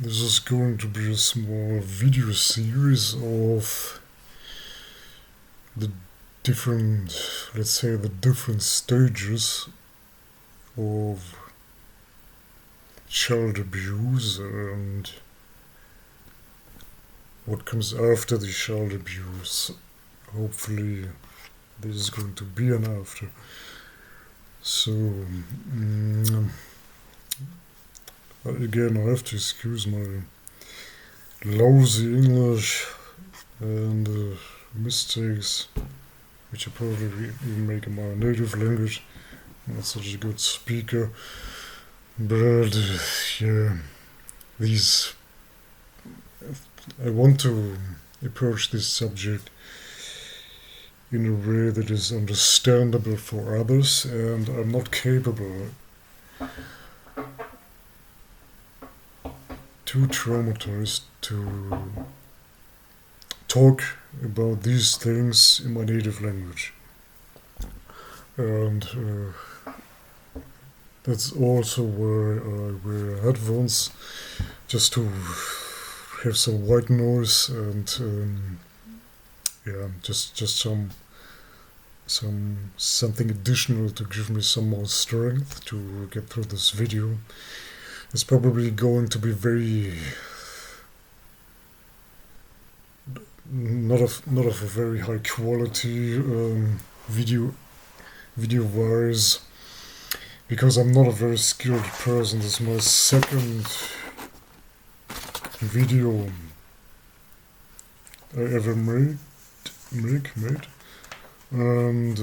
This is going to be a small video series of the different, let's say, the different stages of child abuse and what comes after the child abuse. Hopefully, this is going to be an after. So, again, I have to excuse my lousy English and mistakes, which I probably even make in my native language. I'm not such a good speaker, but yeah, these. I want to approach this subject in a way that is understandable for others, and I'm not capable, too traumatized to talk about these things in my native language. And that's also where I wear headphones, just to have some white noise and yeah, just something additional to give me some more strength to get through this video. It's probably going to be very not of a very high quality video wise, because I'm not a very skilled person. This is my second video I ever made, and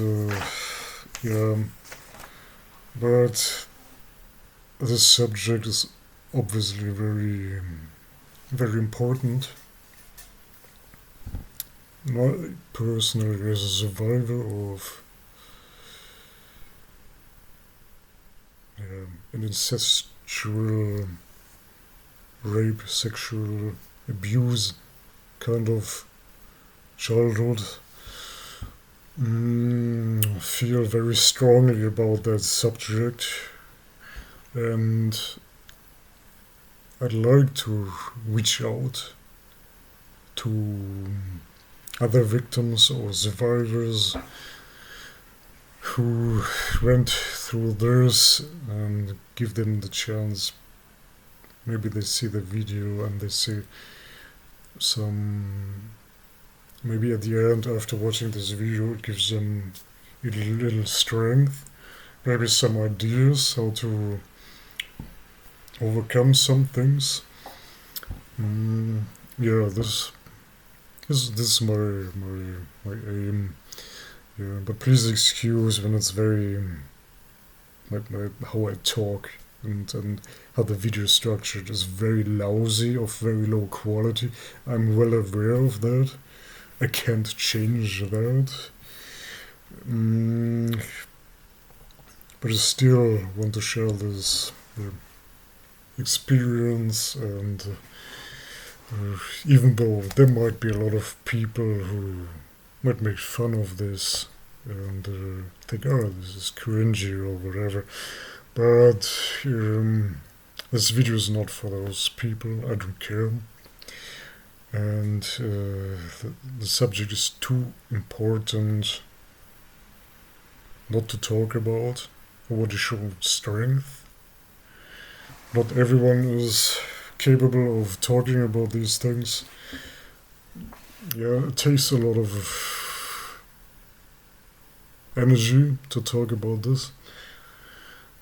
yeah, but this subject is obviously very, very important. Not personally, as a survivor of an incestual rape, sexual abuse kind of childhood, feel very strongly about that subject, and I'd like to reach out to other victims or survivors who went through this and give them the chance. Maybe they see the video and they see maybe at the end, after watching this video, it gives them a little strength, maybe some ideas how to overcome some things. Yeah, this is my aim. Yeah, but please excuse when it's very how I talk and how the video is structured is very lousy, of very low quality. I'm well aware of that. I can't change that. But I still want to share this experience, and even though there might be a lot of people who might make fun of this and think, oh, this is cringy or whatever, but this video is not for those people. I don't care. And the subject is too important not to talk about. I want to show strength. Not everyone is capable of talking about these things. Yeah, it takes a lot of energy to talk about this,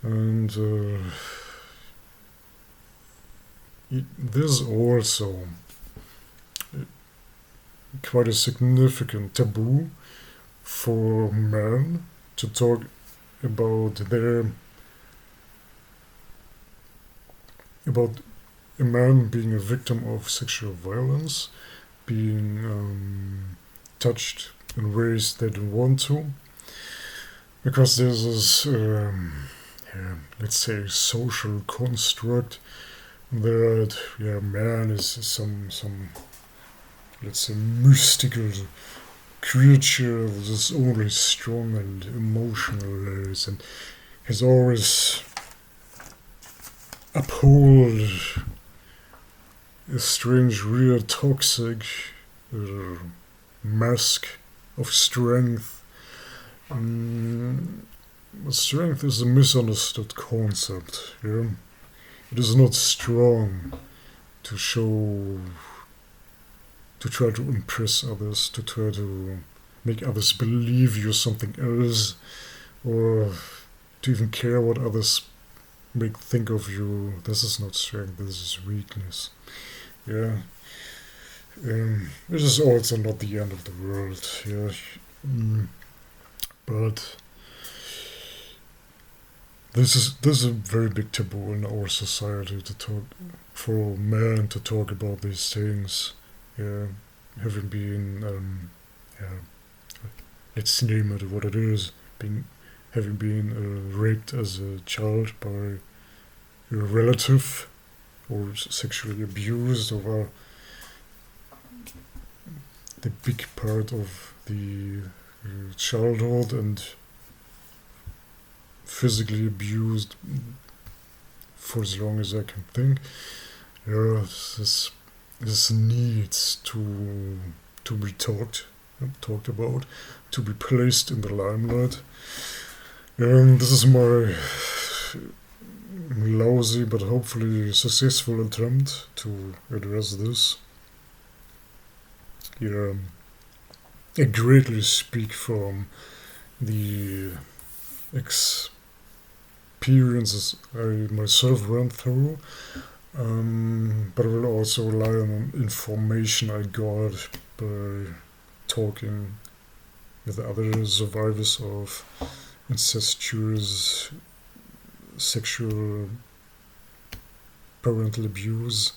and there's also quite a significant taboo for men to talk about a man being a victim of sexual violence, being touched in ways they don't want to, because there's this let's say social construct that man is some let's say mystical creature that is only strong and emotionless and has always uphold a strange, real toxic mask of strength. But strength is a misunderstood concept. Yeah? It is not strong to show, to try to impress others, to try to make others believe you're something else, or to even care what others may think of you. This is not strength, this is weakness. Yeah. It is also not the end of the world. Yeah. But this is a very big taboo in our society to talk, for men to talk about these things. Yeah, having been yeah, let's name it what it is. Having been raped as a child by a relative, or sexually abused, or the big part of the childhood, and physically abused for as long as I can think. Yeah, this needs to be talked about, to be placed in the limelight. And this is my lousy but hopefully successful attempt to address this. Yeah, I greatly speak from the experiences I myself went through, but I will also rely on information I got by talking with other survivors of incestuous sexual parental abuse,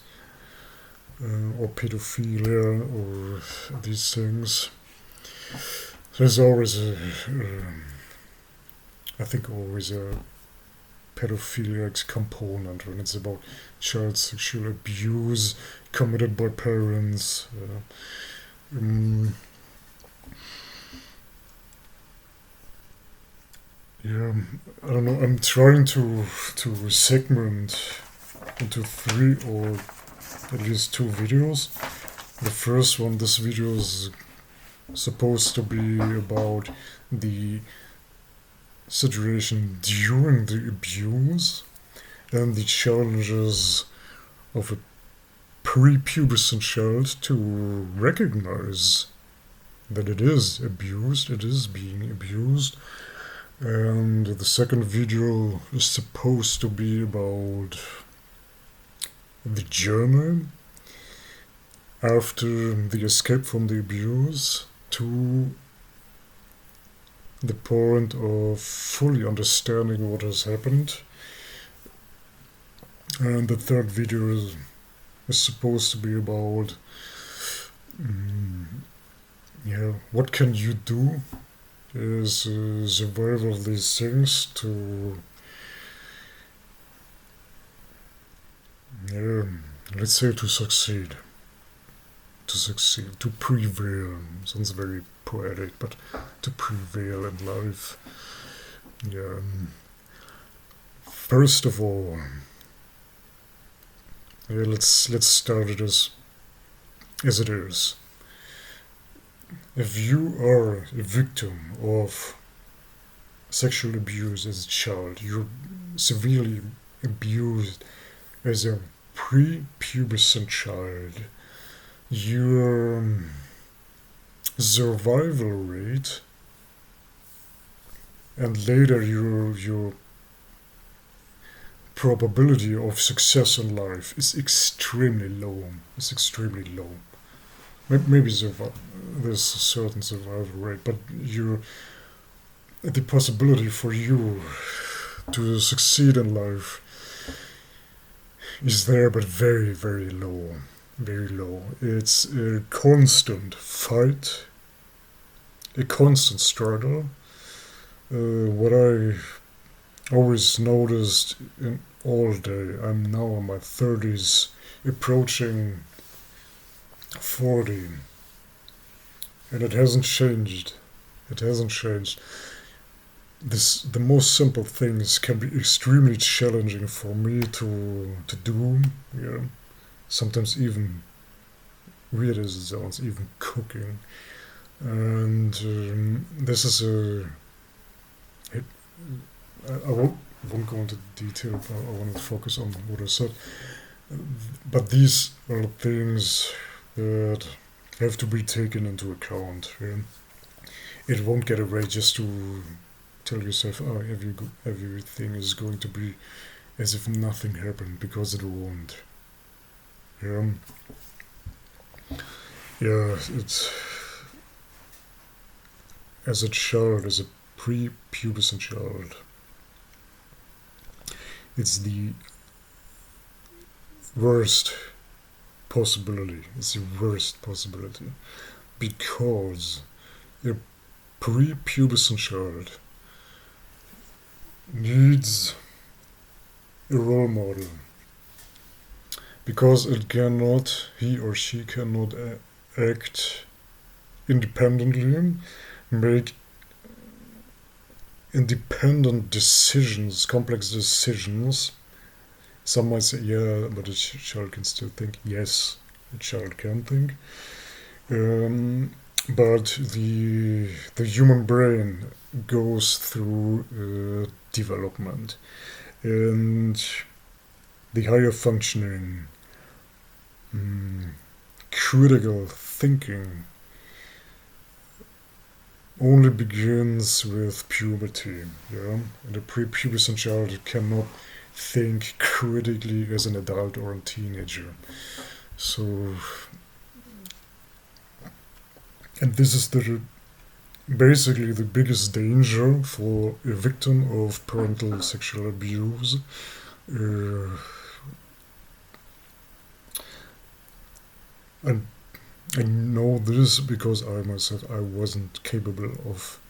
or pedophilia, or these things. There's always I think always a pedophiliac component when it's about child sexual abuse committed by parents. Yeah, I don't know. I'm trying to segment into 3 or at least 2 videos. The first one, this video is supposed to be about the situation during the abuse and the challenges of a prepubescent child to recognize that it is abused, it is being abused. And the second video is supposed to be about the journey after the escape from the abuse to the point of fully understanding what has happened. And the third video is supposed to be about what can you do as a survivor of these things to let's say to succeed, to prevail. Sounds very poetic, but to prevail in life. Yeah. First of all, let's start it as it is. If you are a victim of sexual abuse as a child, you're severely abused as a prepubescent child, your survival rate and later your probability of success in life is extremely low. It's extremely low. Maybe there's a certain survival rate, but the possibility for you to succeed in life is there, but very, very low. Very low. It's a constant fight, a constant struggle. What I always noticed in all day, I'm now in my 30s, approaching 40, and it hasn't changed. It hasn't changed. The most simple things can be extremely challenging for me to do. Yeah. sometimes even, weird as it sounds, even cooking. And this is I won't go into detail, but I want to focus on what I said. But these are things that have to be taken into account. Yeah? It won't get away just to tell yourself, oh, everything is going to be as if nothing happened, because it won't. Yeah, yeah. It's as a child, as a pre-pubescent child, it's the worst possibility. It's the worst possibility because a pre-pubescent child needs a role model because he or she cannot act independently, make independent decisions, complex decisions. Some might say, yeah, but a child can still think. Yes, a child can think. But the human brain goes through development, and the higher functioning critical thinking only begins with puberty. Yeah, and a prepubescent child cannot think critically as an adult or a teenager. So, and this is basically the biggest danger for a victim of parental sexual abuse. And I know this because I myself, I wasn't capable of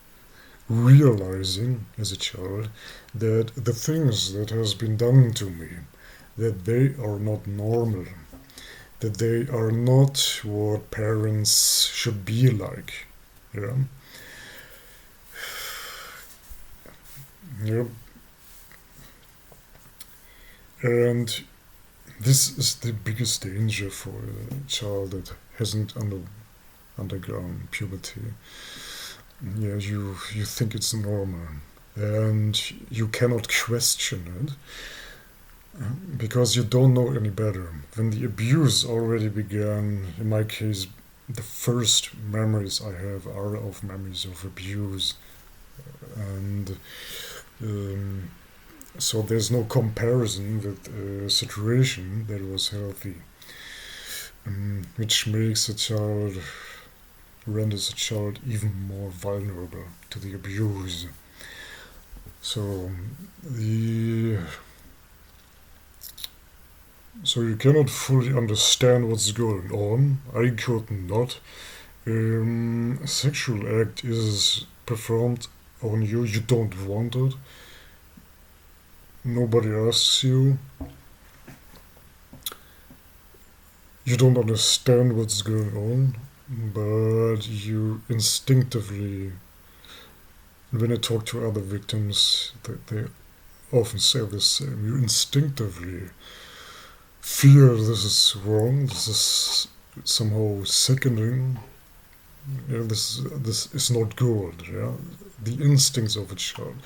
realizing as a child that the things that has been done to me, that they are not normal, that they are not what parents should be like. Yeah. Yeah. And this is the biggest danger for a child that hasn't undergone puberty. Yeah, you think it's normal, and you cannot question it because you don't know any better. When the abuse already began, in my case, the first memories I have are of memories of abuse, and so there's no comparison with a situation that was healthy, which renders a child even more vulnerable to the abuse. So so you cannot fully understand what's going on. I could not. A sexual act is performed on you. You don't want it. Nobody asks you. You don't understand what's going on, but you instinctively, when I talk to other victims, they often say the same. You instinctively feel this is wrong, this is somehow sickening, yeah, this is not good. Yeah, the instincts of a child,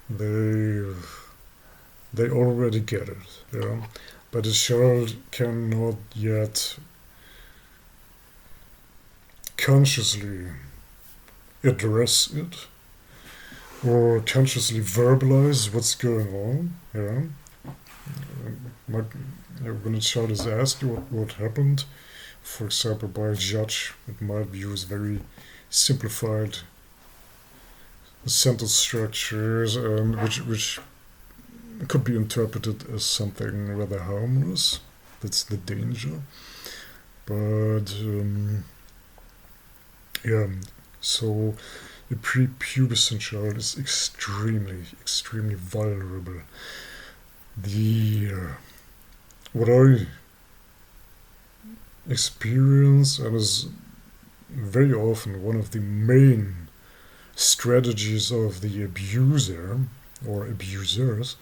they already get it. Yeah, but a child cannot yet consciously address it or consciously verbalize what's going on. Yeah, when a child is asked what happened, for example, by a judge, it might use very simplified sentence structures, which could be interpreted as something rather harmless. That's the danger. But yeah, so a prepubescent child is extremely, extremely vulnerable. What I experience, and is very often one of the main strategies of the abuser or abusers,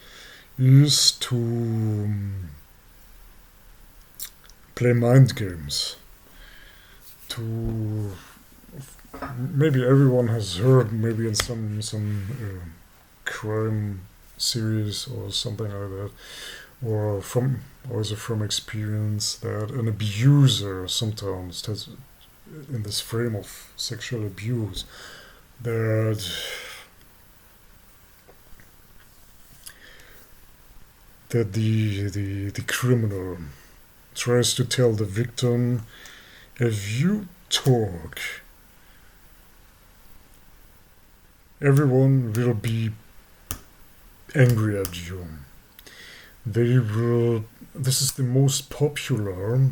is to play mind games. To maybe everyone has heard, maybe in some crime series or something like that, or from also from experience, that an abuser sometimes has, in this frame of sexual abuse, that the criminal tries to tell the victim, if you talk, everyone will be angry at you. They will. This is the most popular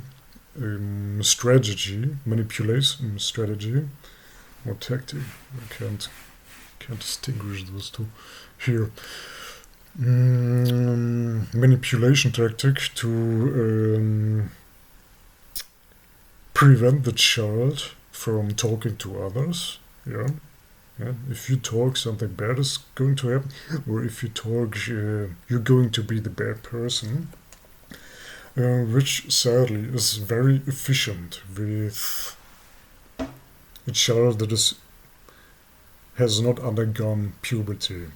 strategy, manipulation strategy, or tactic. I can't distinguish those two here. Manipulation tactic to prevent the child from talking to others. Yeah. Yeah. If you talk, something bad is going to happen, or if you talk, you're going to be the bad person, which sadly is very efficient with a child that has not undergone puberty.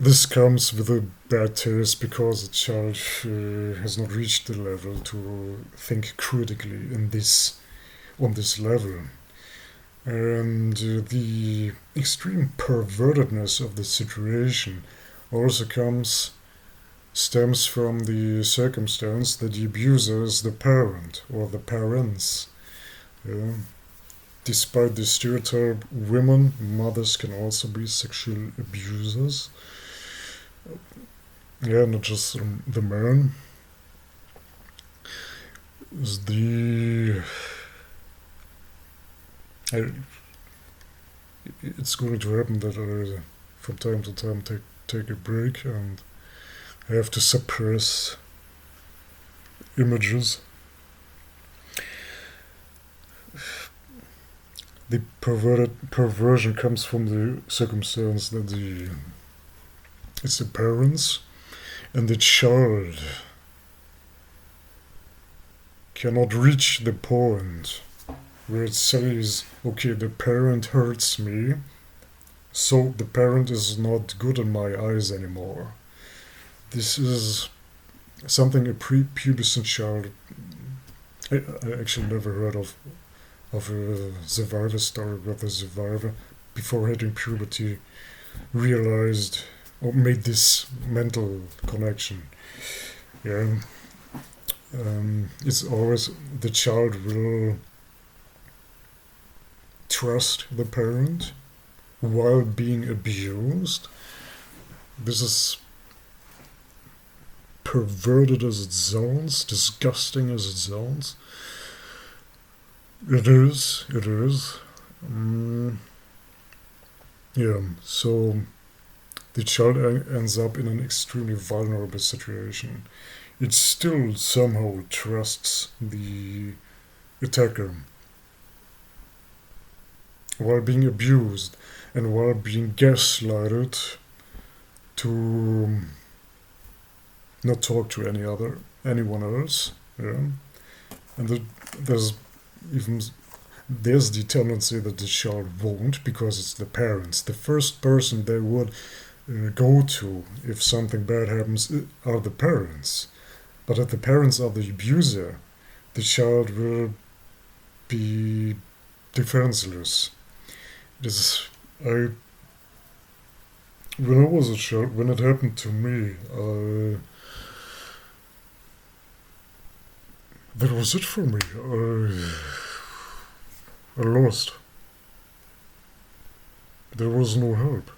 This comes with a bad taste because the child has not reached the level to think critically on this level. And the extreme pervertedness of the situation also stems from the circumstance that the abuser is the parent or the parents. Despite the stereotype, mothers can also be sexual abusers. Yeah, not just the man. It's going to happen that I, from time to time, take a break, and I have to suppress images. The perversion comes from the circumstance that it's the parents and the child cannot reach the point where it says, okay, the parent hurts me, so the parent is not good in my eyes anymore. This is something a prepubescent child. I actually never heard of a survivor story where the survivor, before hitting puberty, realized or made this mental connection. Yeah. It's always the child will trust the parent while being abused. This is perverted as it sounds, disgusting as it sounds. It is. Yeah, so the child ends up in an extremely vulnerable situation. It still somehow trusts the attacker while being abused and while being gaslighted to not talk to anyone else. Yeah, and there's the tendency that the child won't, because it's the parents. The first person they would go to if something bad happens are the parents. But if the parents are the abuser, the child will be defenseless. When I was a child, when it happened to me, that was it for me. I lost. There was no help.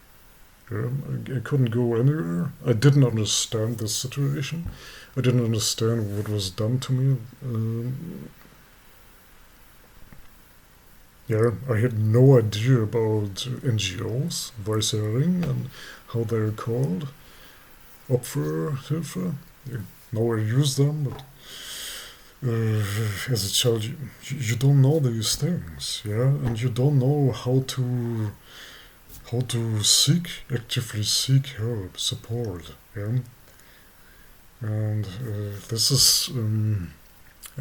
Yeah, I couldn't go anywhere. I didn't understand the situation. I didn't understand what was done to me. Yeah, I had no idea about NGOs, Weißering, and how they're called. Opfer, Hilfe. Yeah, now I use them, but as a child, you don't know these things, yeah, and you don't know how to actively seek help, support, yeah. And this is,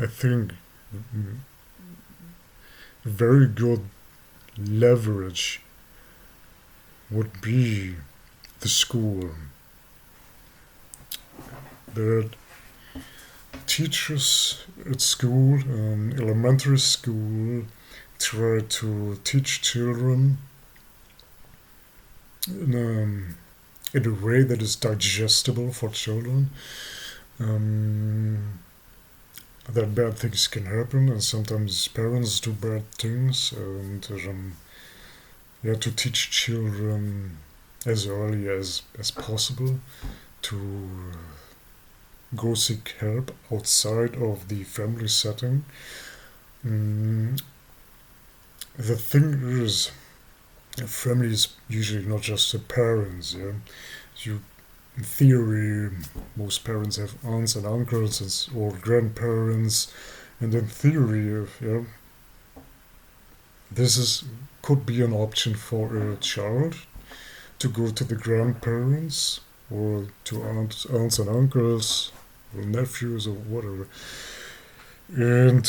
I think, mm, very good leverage would be the school. That teachers at school, elementary school, try to teach children in a way that is digestible for children. Um, that bad things can happen, and sometimes parents do bad things, and to teach children as early as possible to go seek help outside of the family setting. Mm, the thing is, family is usually not just the parents. Yeah, you in theory, most parents have aunts and uncles or grandparents, and in theory, yeah, this is could be an option for a child to go to the grandparents or to aunts and uncles or nephews or whatever, and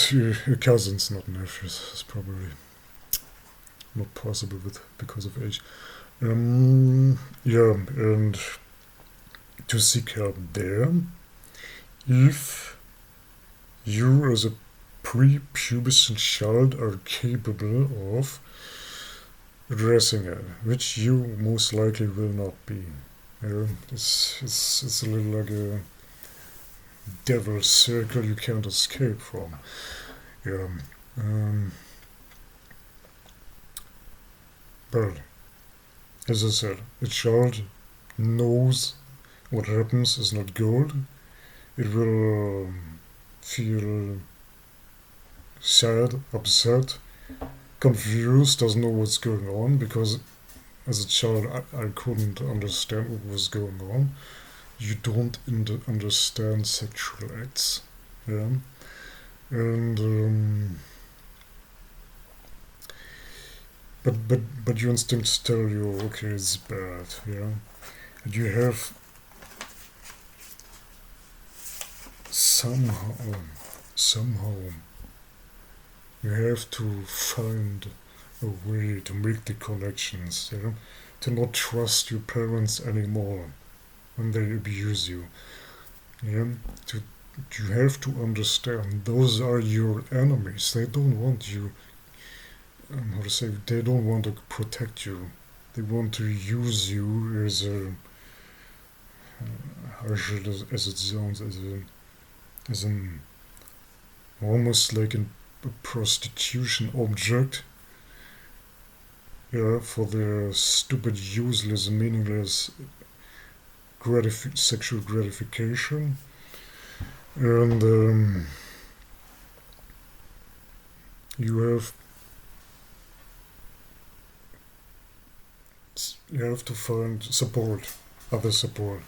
cousins, not nephews. It's probably not possible because of age. Yeah, and to seek help there if you as a prepubescent child are capable of addressing it, which you most likely will not be. It's a little like a devil's circle you can't escape from. Yeah. Um, but as I said, a child knows what happens is not gold. It will feel sad, upset, confused, doesn't know what's going on because as a child I couldn't understand what was going on. You don't understand sexual acts, yeah, and but your instincts tell you okay it's bad, yeah, and you have somehow you have to find a way to make the connections, you know, to not trust your parents anymore when they abuse you. Yeah, to you have to understand those are your enemies. They don't want you. How to say? They don't want to protect you. They want to use you as a harsh as it sounds as an almost like a prostitution object. Yeah, for their stupid, useless, meaningless sexual gratification, and you have you have to find support, other support.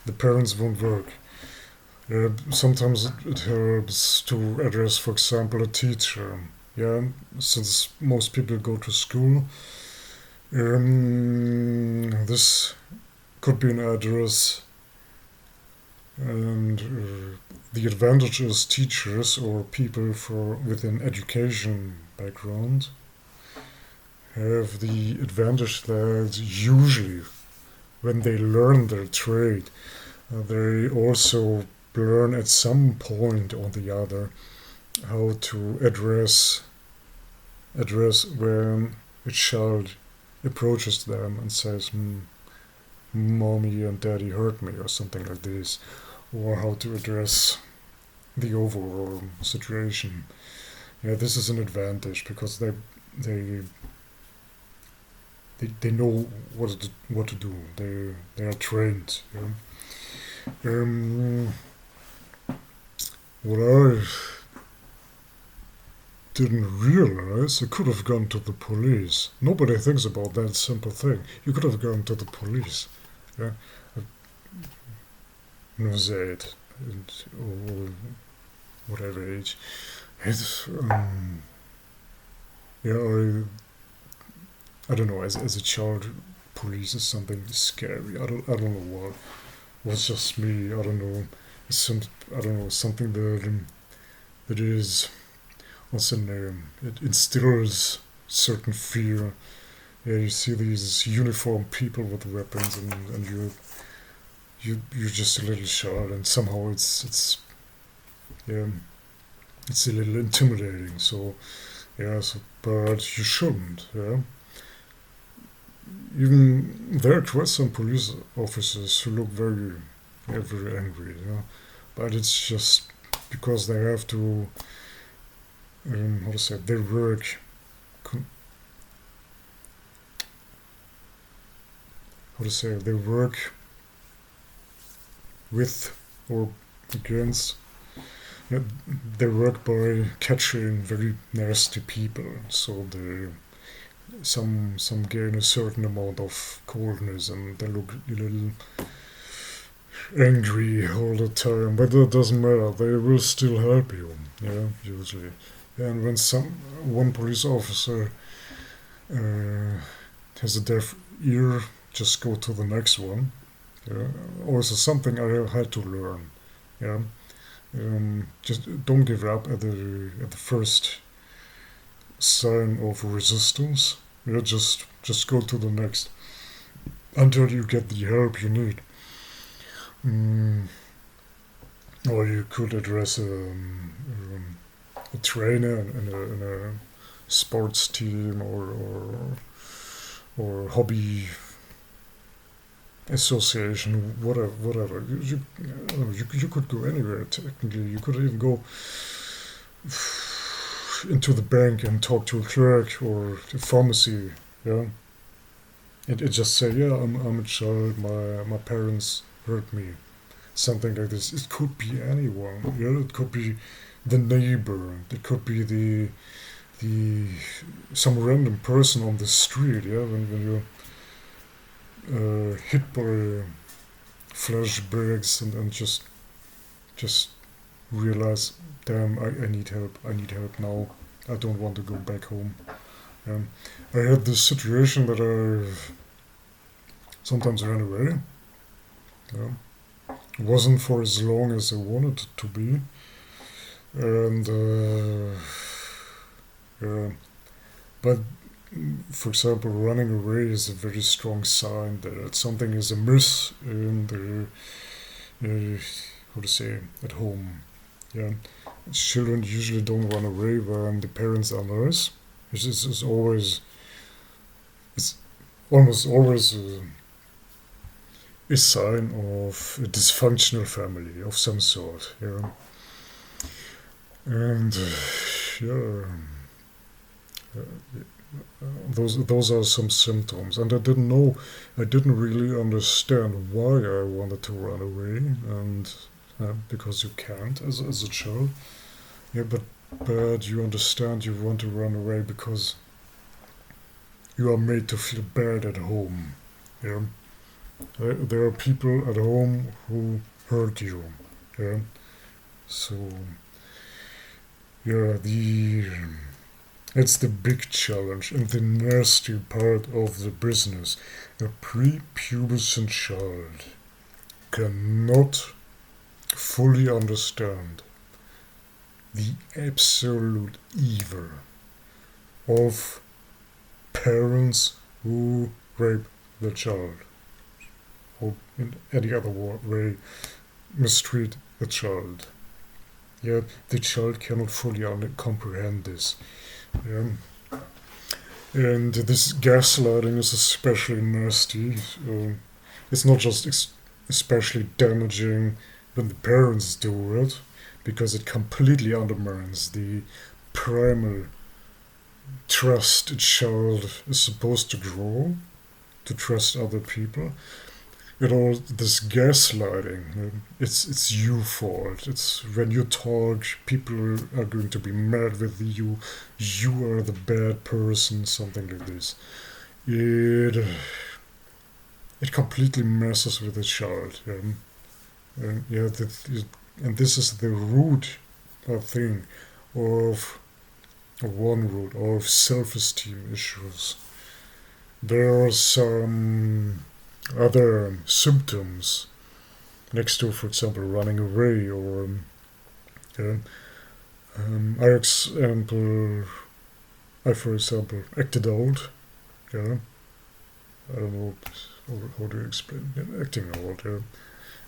The parents won't work. Sometimes it helps to address, for example, a teacher. Yeah, since most people go to school, this could be an address, and the advantage is teachers or people with an education background have the advantage that usually when they learn their trade, they also learn at some point or the other how to address when a child approaches them and says, "Mommy and Daddy hurt me" or something like this, or how to address the overall situation. Yeah, this is an advantage because they they know what to do. They are trained. Yeah. What I didn't realize, I could have gone to the police. Nobody thinks about that simple thing. You could have gone to the police. Yeah, it or whatever age. It's yeah, I don't know. As a child, police is something scary. I don't know what. Was just me. I don't know. some, I don't know, something that is, what's the name? It instills certain fear. Yeah, you see these uniformed people with weapons, and you're just a little child, and somehow it's yeah, it's a little intimidating. So yeah, so, but you shouldn't. Yeah, even there are quite some police officers who look very angry. You know, but it's just because they have to, how to say it, they work. How to say it, they work with or against. Yeah, they work by catching very nasty people, so they some gain a certain amount of coldness and they look a little angry all the time. But that doesn't matter; they will still help you. Yeah, usually. And when one police officer uh, has a deaf ear, just go to the next one. Yeah, also something I had to learn. Yeah, just don't give up at the first sign of resistance. Yeah, just go to the next until you get the help you need. Mm, or you could address a trainer in a sports team or hobby association, whatever. You could go anywhere technically. You could even go into the bank and talk to a clerk or the pharmacy. Yeah, it just say, yeah, I'm a child. My parents hurt me. Something like this. It could be anyone. Yeah, it could be the neighbor. It could be the some random person on the street. Yeah, when you're hit by flashbacks and just realize, damn, I need help. I need help now. I don't want to go back home. I had this situation that I sometimes ran away. Yeah. It wasn't for as long as I wanted it to be, and yeah. But for example, running away is a very strong sign that something is amiss in how to say, at home. Yeah, children usually don't run away when the parents are nice. It's always, it's almost always a sign of a dysfunctional family of some sort. Yeah, and yeah, those are some symptoms, and I didn't really understand why I wanted to run away, and because you can't as a child. Yeah, but you understand you want to run away because you are made to feel bad at home. Yeah, there are people at home who hurt you. Yeah, so yeah, the it's the big challenge and the nasty part of the business. A prepubescent child cannot fully understand the absolute evil of parents who rape the child, or in any other way mistreat the child. Yet the child cannot fully comprehend this. Yeah. And this gaslighting is especially nasty. It's not just especially damaging when the parents do it, because it completely undermines the primal trust a child is supposed to grow, to trust other people. It all this gaslighting. It's you fault. It's when you talk, people are going to be mad with you. You are the bad person. Something like this. It it completely messes with the child. And yeah, and this is the root, I think, of one root of self-esteem issues. There are some other symptoms next to, for example, running away, or yeah, I example, I for example acted out. Yeah, I don't know how to explain. Yeah, acting out. Yeah,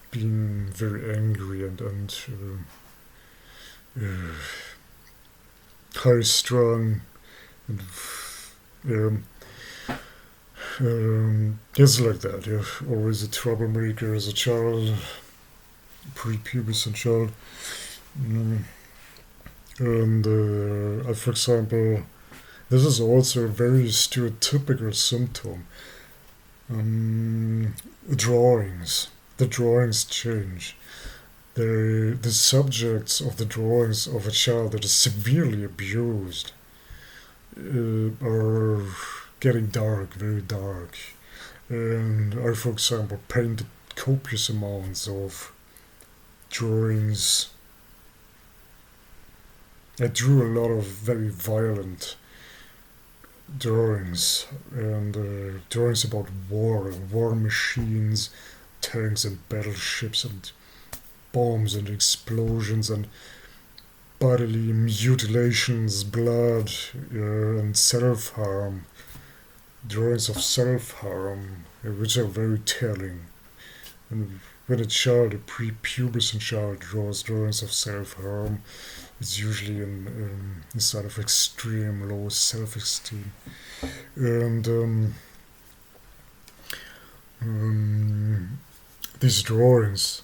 being very angry and high strung and yeah, it's like that. Yeah, always a troublemaker as a child, prepubescent child. Mm. And for example, this is also a very stereotypical symptom. Um, drawings. The drawings change. The subjects of the drawings of a child that is severely abused are getting dark, very dark. And I, for example, painted copious amounts of drawings. I drew a lot of very violent drawings and drawings about war machines, tanks and battleships and bombs and explosions and bodily mutilations, blood and self-harm. Drawings of self-harm, which are very telling. And when a child, a prepubescent child, draws drawings of self-harm, it's usually a sign of extreme low self-esteem. And these drawings,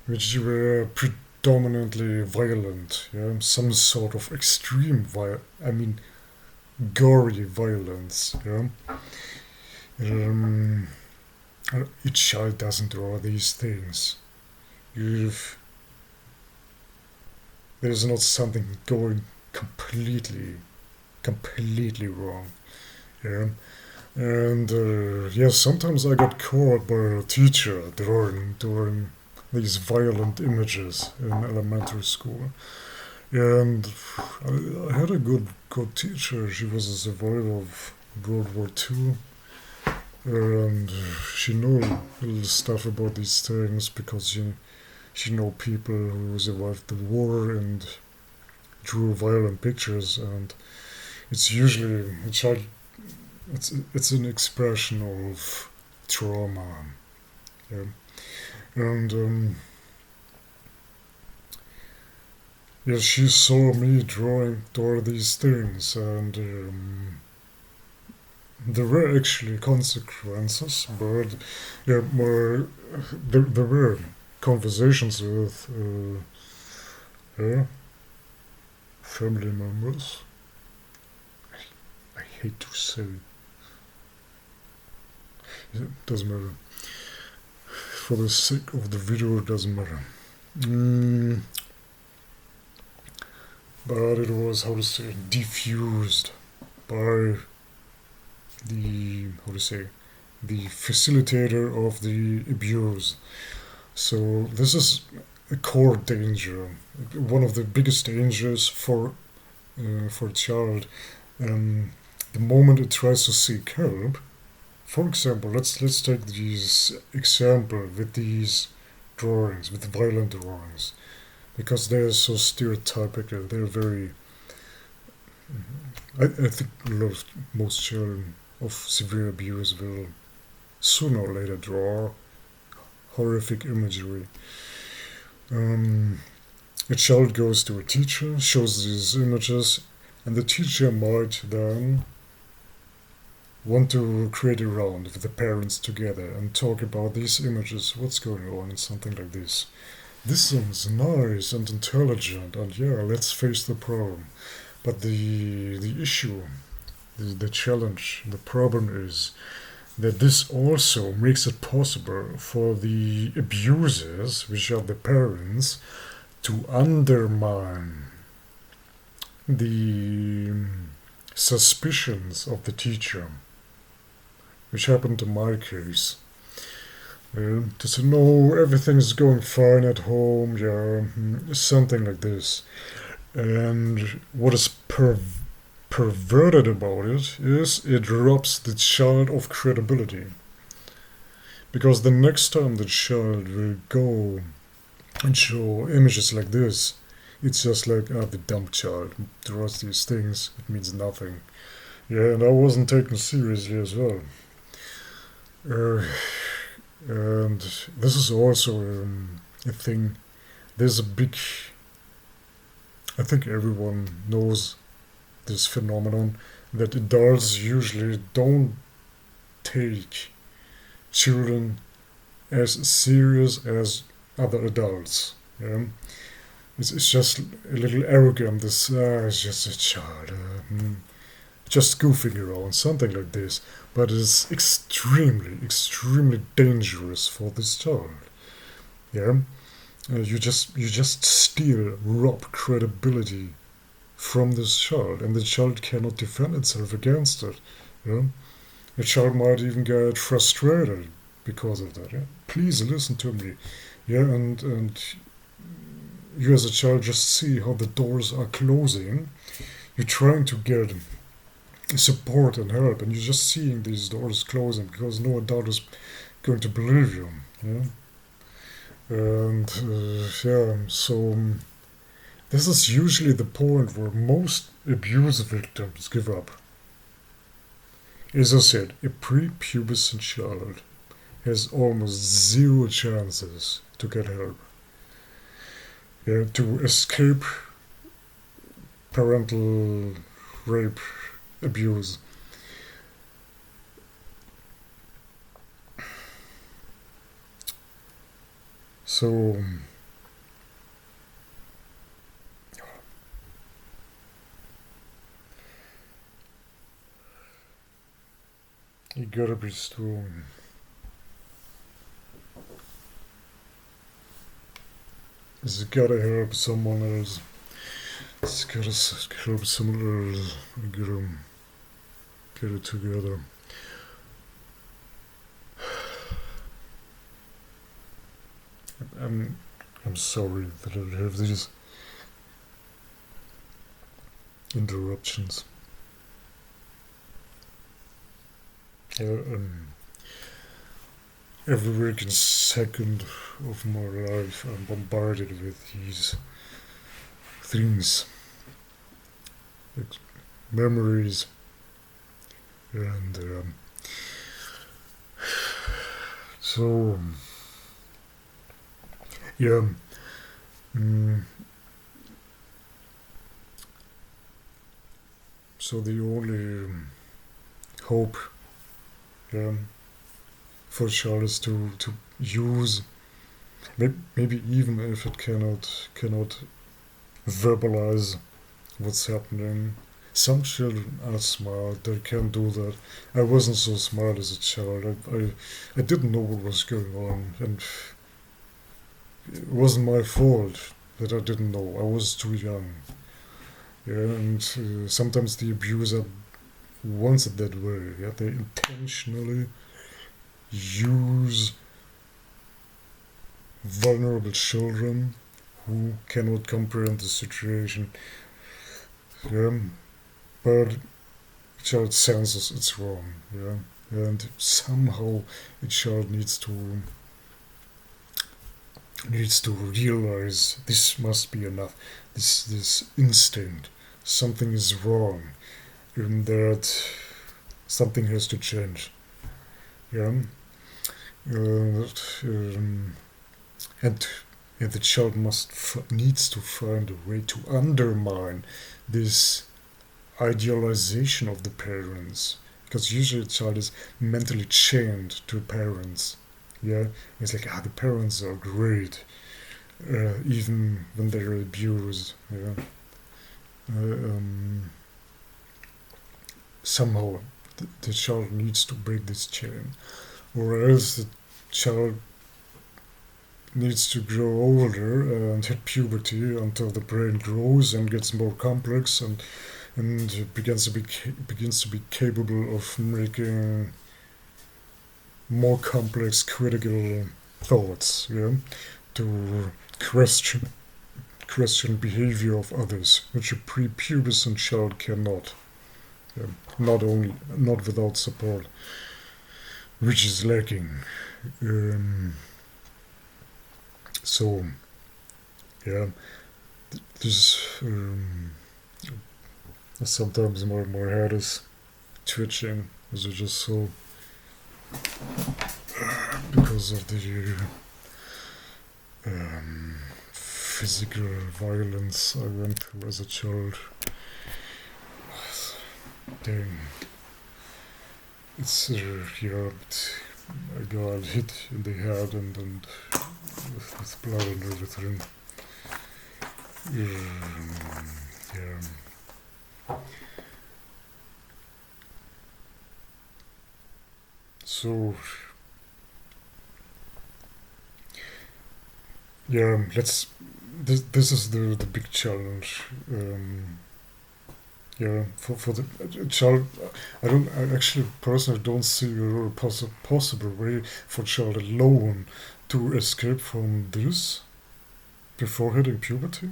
which were predominantly violent, yeah, some sort of extreme gory violence, yeah. Um, each child doesn't draw these things. If there's not something going completely wrong, yeah. And yes, sometimes I got caught by a teacher drawing these violent images in elementary school. And I had a good teacher. She was a survivor of World War II, and she knew little stuff about these things because she know people who survived the war and drew violent pictures. And it's usually a child. It's an expression of trauma, yeah. And yes, she saw me drawing these things, and there were actually consequences, but yeah, there were conversations with yeah, family members. I hate to say it. It doesn't matter. For the sake of the video, it doesn't matter. But it was, how to say, diffused by the facilitator of the abuse. So this is a core danger, one of the biggest dangers for a child. The moment it tries to seek help, for example, let's take this example with these drawings, with violent drawings, because they're so stereotypical. They're very. I think most children of severe abuse will sooner or later draw horrific imagery. A child goes to a teacher, shows these images, and the teacher might then want to create a round with the parents together and talk about these images, what's going on, and something like this. This seems nice and intelligent, and yeah, let's face the problem. But the issue, the challenge, the problem is that this also makes it possible for the abusers, which are the parents, to undermine the suspicions of the teacher, which happened in my case. To say, no, everything's going fine at home, yeah, something like this. And what is perverted about it is it robs the child of credibility. Because the next time the child will go and show images like this, it's just like, ah, the dumb child. The rest of these things, it means nothing. Yeah, and I wasn't taken seriously as well. Uh, and this is also a thing. There's a big. I think everyone knows this phenomenon that adults usually don't take children as serious as other adults. Yeah? It's just a little arrogant. This it's just a child, just goofing around, something like this. But it's extremely, extremely dangerous for this child. Yeah, you just steal, rob credibility from this child, and the child cannot defend itself against it. Yeah, the child might even get frustrated because of that. Yeah? Please listen to me. Yeah, and you as a child just see how the doors are closing. You're trying to get support and help, and you're just seeing these doors closing because no adult is going to believe you. Yeah? And yeah, so this is usually the point where most abuse victims give up. As I said, a prepubescent child has almost zero chances to get help. Yeah, to escape parental rape, abuse. So, you gotta be strong. You gotta help someone else. You gotta help someone else. You gotta get it together. I'm I'm sorry that I have these interruptions. Um, every waking second of my life, I'm bombarded with these things, memories, and so yeah. Mm, so the only hope, yeah, for child is to use, maybe even if it cannot verbalize what's happening. Some children are smart; they can do that. I wasn't so smart as a child. I didn't know what was going on, and it wasn't my fault that I didn't know. I was too young. Yeah, and sometimes the abuser wants it that way. Yeah, they intentionally use vulnerable children who cannot comprehend the situation. Yeah, but the child senses it's wrong. Yeah, and somehow the child needs to realize this must be enough. This instinct, something is wrong, and that something has to change. Yeah, um, and and the child needs to find a way to undermine this idealization of the parents, because usually the child is mentally chained to parents. Yeah, it's like, the parents are great, even when they're abused. Yeah, um, somehow the child needs to break this chain, or else the child needs to grow older and hit puberty until the brain grows and gets more complex, and begins to be capable of making more complex critical thoughts. Yeah, to question behavior of others, which a prepubescent child cannot. Yeah, not without support, which is lacking. Um, so yeah, this sometimes my head is twitching, as you just saw, because of the physical violence I went through as a child. Dang. It's yeah, I got hit in the head and with blood and everything. Yeah. So yeah, let's. This is the big challenge. Yeah, for the child, I actually personally don't see a real possible way for child alone to escape from this before hitting puberty,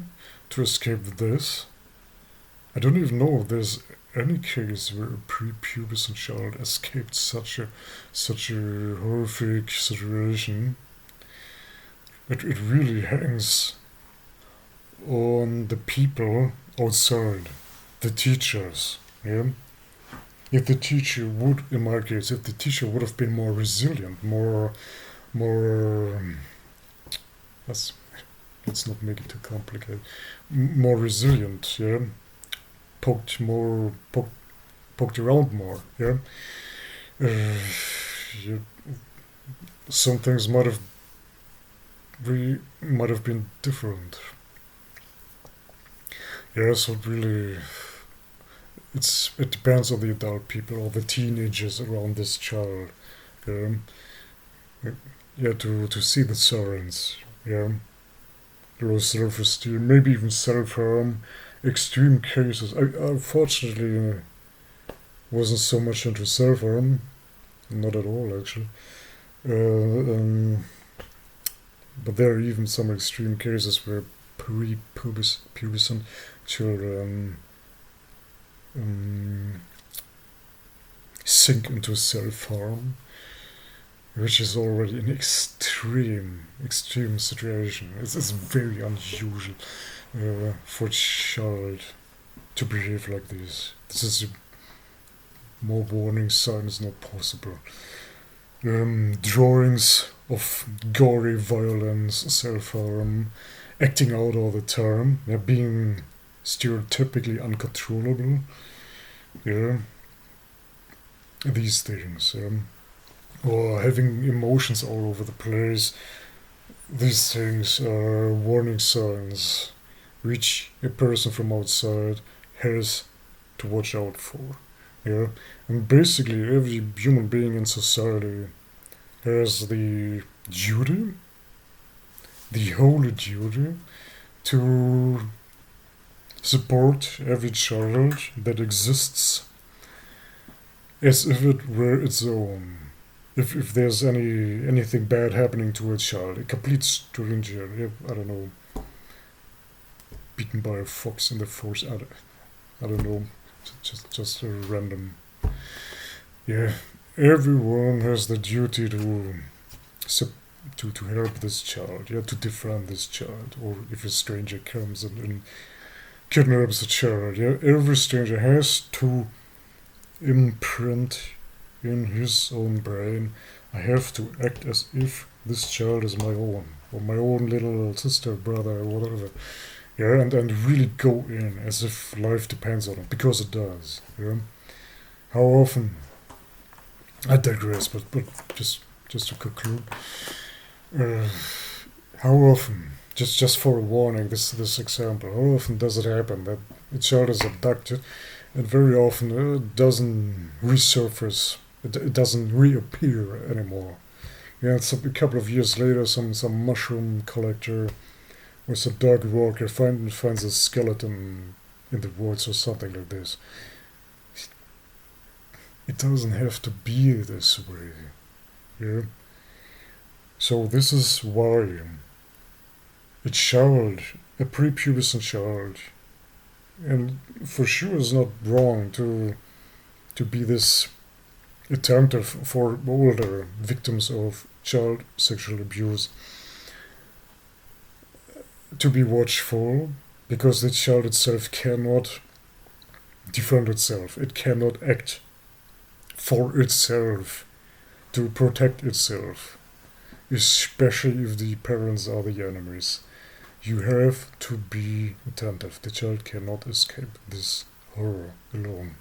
to escape this. I don't even know if there's any case where a prepubescent child escaped such a horrific situation. It really hangs on the people outside, the teachers. Yeah. If the teacher would, in my case, if the teacher would have been more resilient, more, let's let's not make it too complicated, more resilient, yeah, poked around more, yeah. Uh, you, some things might have been different. Yeah, so really, it depends on the adult people or the teenagers around this child. Yeah, yeah, to see the signs. Yeah, low self-esteem, maybe even self-harm, extreme cases. I unfortunately wasn't so much into self-harm, not at all actually. But there are even some extreme cases where pubescent children um, sink into self-harm, which is already an extreme situation. It's very unusual for a child to behave like this. This is more warning signs not possible. Drawings of gory violence, self-harm, acting out all the time, yeah, being stereotypically uncontrollable, yeah, these things, or having emotions all over the place. These things are warning signs which a person from outside has to watch out for. Yeah, and basically every human being in society has the duty, the holy duty, to support every child that exists as if it were its own. If there's anything bad happening to a child, a complete stranger, I don't know, beaten by a fox in the forest, I don't know, just a random. Yeah, everyone has the duty to help this child, yeah, to defend this child, or if a stranger comes and kidnaps a child, yeah, every stranger has to imprint in his own brain, I have to act as if this child is my own, or my own little sister, brother, or whatever. Yeah, and really go in as if life depends on it, because it does. Yeah. How often? I digress, but just to conclude, uh, how often? Just for a warning, this example. How often does it happen that a child is abducted, and very often it doesn't resurface. It doesn't reappear anymore. Yeah, it's a couple of years later, some mushroom collector with a dog walker finds a skeleton in the woods or something like this. It doesn't have to be this way. Yeah. So this is why a child, a prepubescent child, and for sure it's not wrong to be this attentive for older victims of child sexual abuse, to be watchful, because the child itself cannot defend itself. It cannot act for itself to protect itself, especially if the parents are the enemies. You have to be attentive. The child cannot escape this horror alone.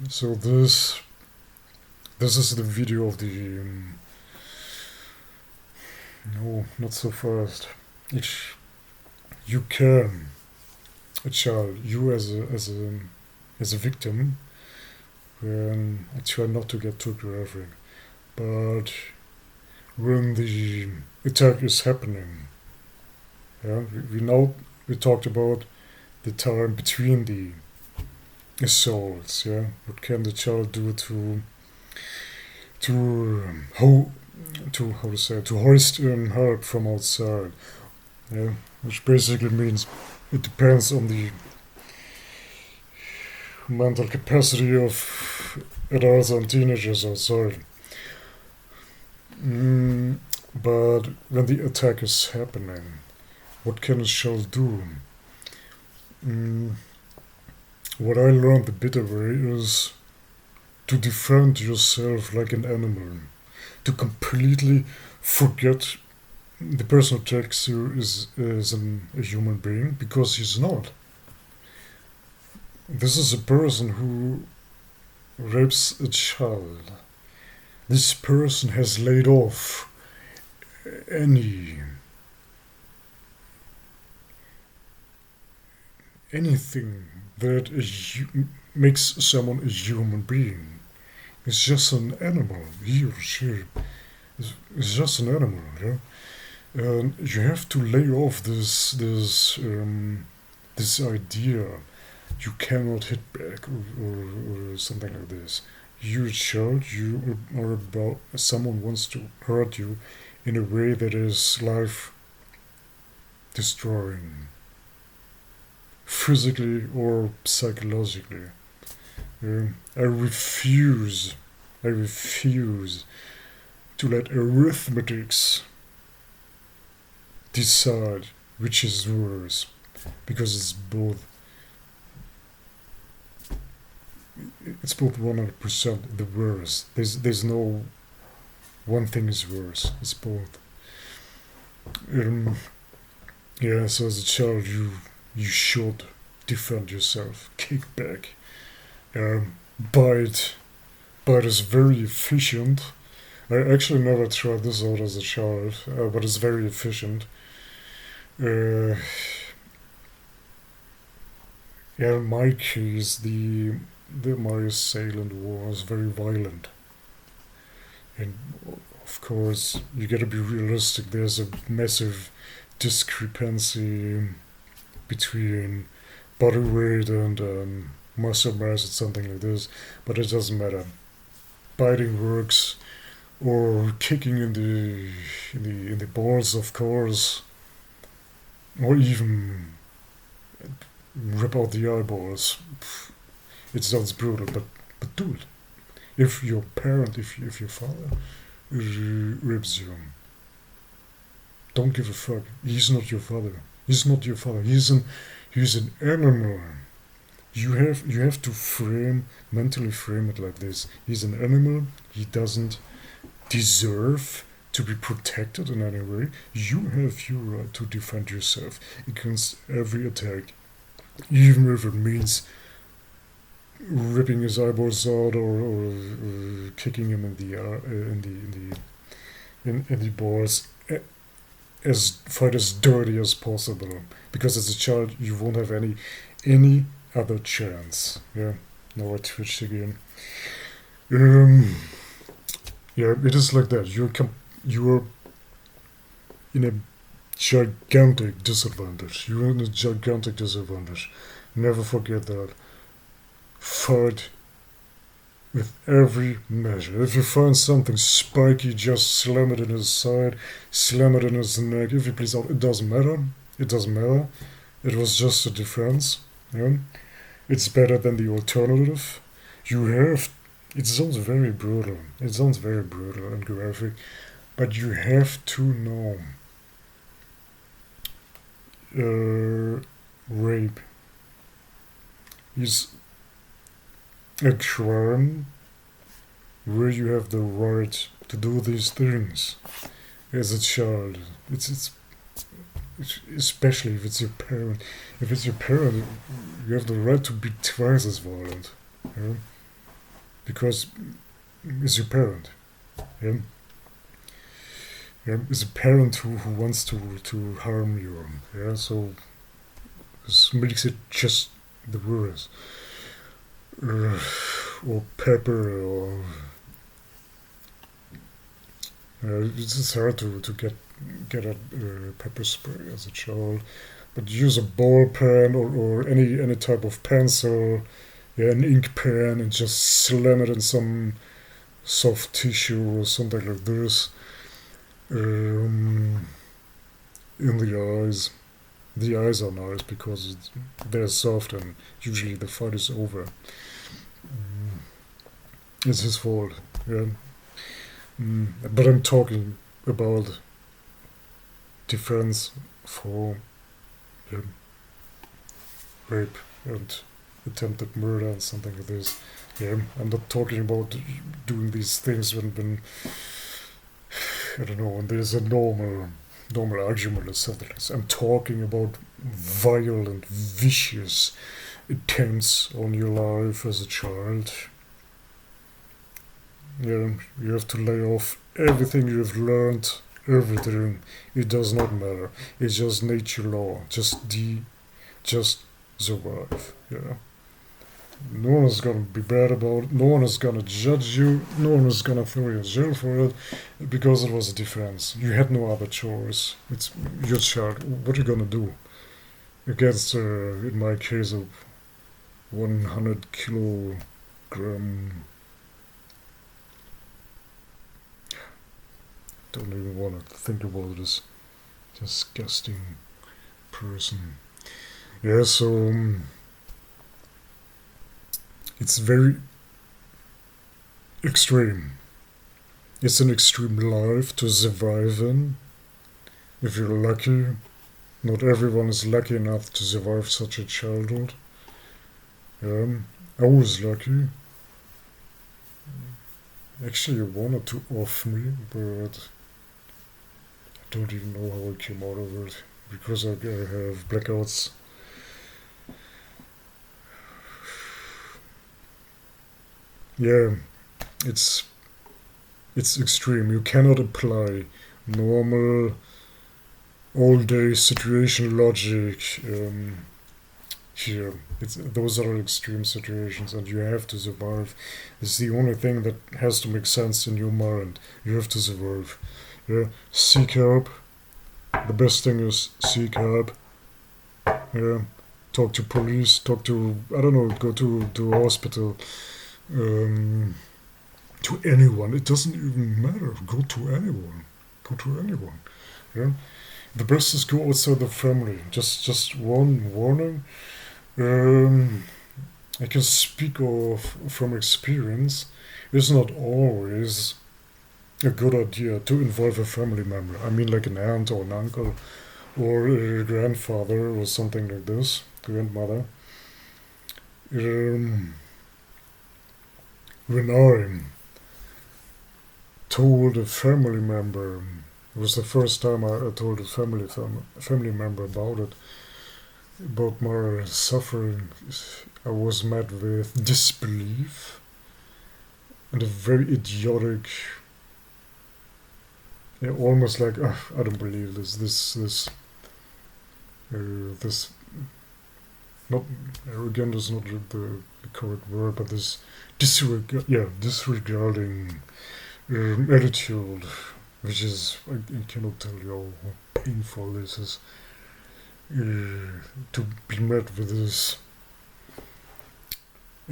So this is the video of the no, not so fast. You can, a child, you as a victim. When I try not to get too graphic, but when the attack is happening, yeah, we talked about the time between the assaults. Yeah, what can the child do to hoist in help from outside? Yeah, which basically means it depends on the mental capacity of adults and teenagers outside. But when the attack is happening, what can a child do? What I learned the bitter way is to defend yourself like an animal, to completely forget the person who attacks you is a human being, because he's not. This is a person who rapes a child. This person has laid off anything that makes someone a human being. It's just an animal. He or she is just an animal. Yeah? And you have to lay off this idea. You cannot hit back or something like this. You're a child, you are about, someone wants to hurt you in a way that is life destroying, physically or psychologically. I refuse to let arithmetics decide which is worse, because it's both 100% the worst. There's no one thing is worse. It's both. Yeah. So as a child, you should defend yourself. Kick back. Bite. Bite is very efficient. I actually never tried this out as a child, but it's very efficient. Yeah, in my case, my assailant was very violent. And of course, you gotta be realistic. There's a massive discrepancy between body weight and muscle mass or something like this, but it doesn't matter. Biting works, or kicking in the balls, of course, or even rip out the eyeballs. It sounds brutal, but do it. If your parent, if your father rips you, don't give a fuck. He's not your father. He's not your father. He's an animal. You have to mentally frame it like this. He's an animal. He doesn't deserve to be protected in any way. You have your right to defend yourself against every attack, even if it means ripping his eyeballs out or kicking him in the balls. Fight as dirty as possible, because as a child you won't have any other chance. Yeah. Now I twitched again. Yeah, it is like that. You're in a gigantic disadvantage. You're in a gigantic disadvantage. Never forget that. Fight with every measure. If you find something spiky, just slam it in his side, slam it in his neck. If he bleeds out, it doesn't matter. It doesn't matter. It was just a defense. Yeah? It's better than the alternative. You have It sounds very brutal. It sounds very brutal and graphic, but you have to know rape is a crime where you have the right to do these things as a child. It's especially if it's your parent. If it's your parent, you have the right to be twice as violent. Yeah? Because it's your parent. Yeah? Yeah? It's a parent who wants to harm you. Yeah, so this makes it just the worst. Or pepper, or it's just hard to get a pepper spray as a child, but use a ball pen or any type of pencil, yeah, an ink pen, and just slam it in some soft tissue or something like this, um, in the eyes. The eyes are nice because they're soft and usually the fight is over. Mm, it's his fault, yeah. But I'm talking about defense for um, rape and attempted murder and something like this. Yeah, I'm not talking about doing these things when I don't know, when there's a normal argument or something like this. I'm talking about violent, vicious attempts on your life as a child. Yeah, you have to lay off everything you've learned, everything. It does not matter. It's just nature law. Just survive. Yeah. No one is gonna be bad about it. No one is gonna judge you. No one is gonna throw you in jail for it because it was a defense. You had no other choice. It's your child. What are you gonna do against, in my case, a 100 kilogram? Don't even want to think about this disgusting person. Yeah, so it's very extreme. It's an extreme life to survive in. If you're lucky, not everyone is lucky enough to survive such a childhood. I was lucky. Actually, I wanted to off me, but I don't even know how I came out of it because I have blackouts. Yeah, it's it's extreme. You cannot apply normal all day situation logic here. Those are extreme situations, and you have to survive. It's the only thing that has to make sense in your mind. You have to survive. Yeah, seek help. The best thing is seek help. Yeah, talk to police. Talk to, I don't know. Go to a hospital. Um, to anyone. It doesn't even matter. Go to anyone. Go to anyone. Yeah. The best is go outside the family. Just one warning. Um, I can speak of from experience. It's not always a good idea to involve a family member. I mean, like an aunt or an uncle or a grandfather or something like this, grandmother. Um, when I told a family member, it was the first time I told a family member about my suffering. I was met with disbelief and a very idiotic, yeah, almost like, I don't believe this. Not arrogant is not the correct word, but this disregarding attitude, which is, I cannot tell you how painful this is, to be met with this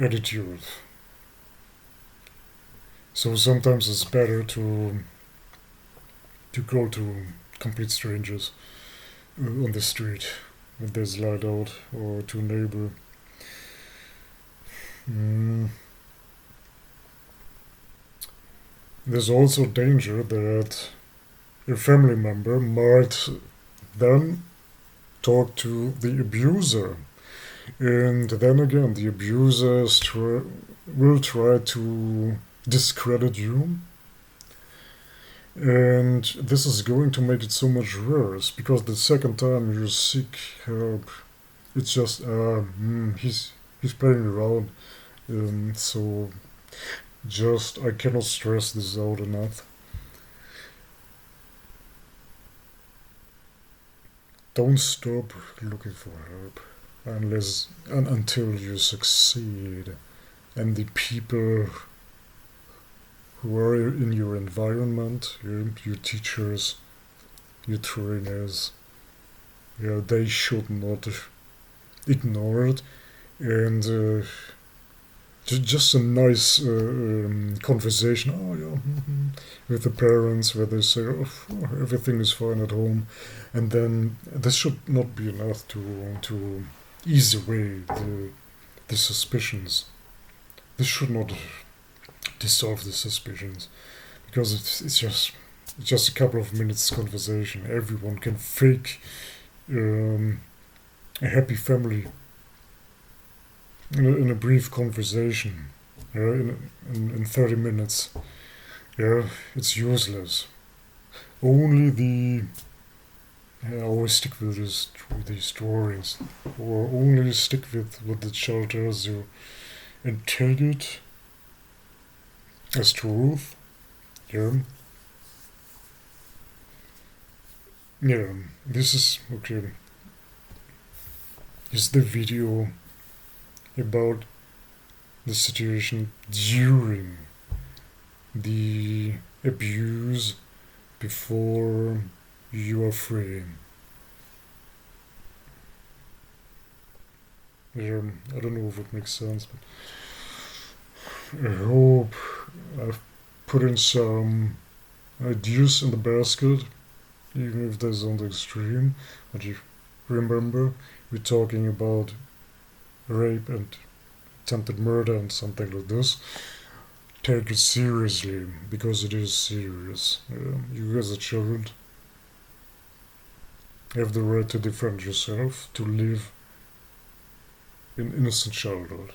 attitude. So sometimes it's better to go to complete strangers on the street when there's light out, or to a neighbor. Mm, There's also danger that a family member might then talk to the abuser. And then again, the abusers will try to discredit you. And this is going to make it so much worse because the second time you seek help, it's just, he's playing around. So just, I cannot stress this out enough. Don't stop looking for help until you succeed. And the people who are in your environment, your teachers, your trainers, yeah, they should not ignore it. And just a nice conversation, oh yeah, with the parents, where they say, oh, everything is fine at home, and then this should not be enough to ease away the suspicions. This should not dissolve the suspicions because it's just a couple of minutes conversation. Everyone can fake a happy family in a brief conversation, in 30 minutes. Yeah, it's useless. Only the I always stick with these stories, or only stick with what the child tells you, and take it as truth. Yeah, yeah. This is okay. This is the video about the situation during the abuse before you are free. I don't know if it makes sense, but I hope I've put in some ideas in the basket, even if they sound extreme. But you remember, we're talking about rape and attempted murder and something like this. Take it seriously, because it is serious. You as a child have the right to defend yourself, to live an innocent childhood.